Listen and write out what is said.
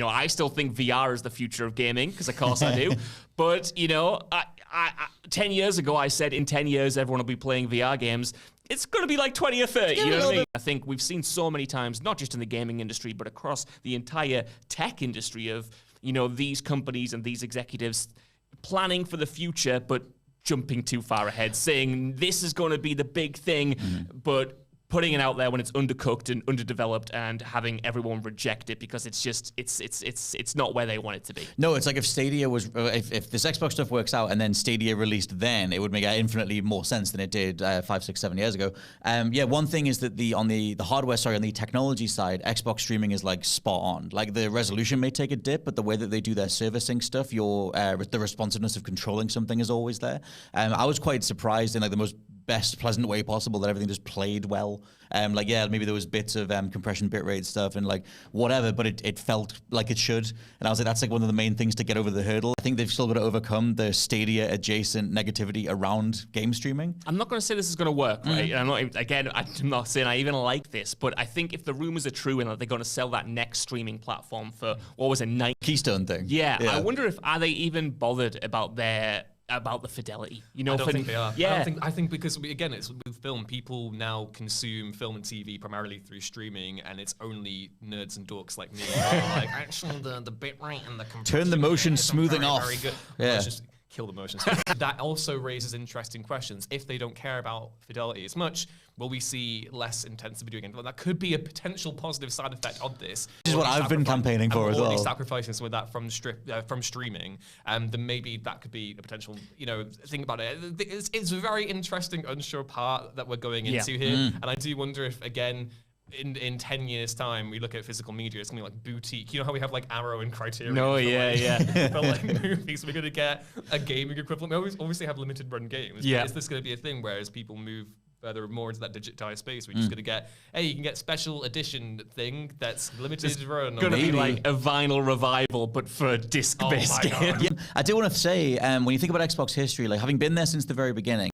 I still think VR is the future of gaming, because of course I do. But, 10 years ago, I said in 10 years, everyone will be playing VR games. It's going to be like 20 or 30, you know what I mean? I think we've seen so many times, not just in the gaming industry, but across the entire tech industry of, these companies and these executives planning for the future, but jumping too far ahead, saying this is going to be the big thing, but putting it out there when it's undercooked and underdeveloped, and having everyone reject it because it's not where they want it to be. No, it's like if Stadia was, if this Xbox stuff works out and then Stadia released then, it would make infinitely more sense than it did 5, 6, 7 years ago. One thing is that on the hardware, on the technology side, Xbox streaming is like spot on. Like the resolution may take a dip, but the way that they do their servicing stuff, the responsiveness of controlling something is always there. I was quite surprised in like the most best pleasant way possible that everything just played well. Maybe there was bits of compression bitrate stuff and like whatever, but it felt like it should. And I was like, that's like one of the main things to get over the hurdle. I think they've still got to overcome the Stadia adjacent negativity around game streaming. I'm not going to say this is going to work, right? I'm not saying I even like this, but I think if the rumors are true and that they're going to sell that next streaming platform for, what was it, Keystone thing. Yeah, I wonder are they even bothered about the fidelity, I don't think they are. Yeah, I think because again, it's with film. People now consume film and TV primarily through streaming, and it's only nerds and dorks like me who are like, actually, the bitrate and the compression, turn the motion smoothing off. Very good. Yeah. Let's just kill the motion. That also raises interesting questions. If they don't care about fidelity as much, will we see less intensive video games? Well, that could be a potential positive side effect of this. This is what I've been campaigning for as well. Already sacrificing some of that from streaming, then maybe that could be a potential, think about it. It's a very interesting, unsure part that we're going into here. And I do wonder if, again, in 10 years' time, we look at physical media, it's going to be like boutique. You know how we have like Arrow and Criterion? No, for like movies, we're going to get a gaming equivalent. We obviously have limited run games. Yeah. Is this going to be a thing where as people move further more into that digitized space, we're just going to get, hey, you can get special edition thing that's limited run. It's going to be like a vinyl revival, but for a disc-based game. I do want to say, when you think about Xbox history, like having been there since the very beginning,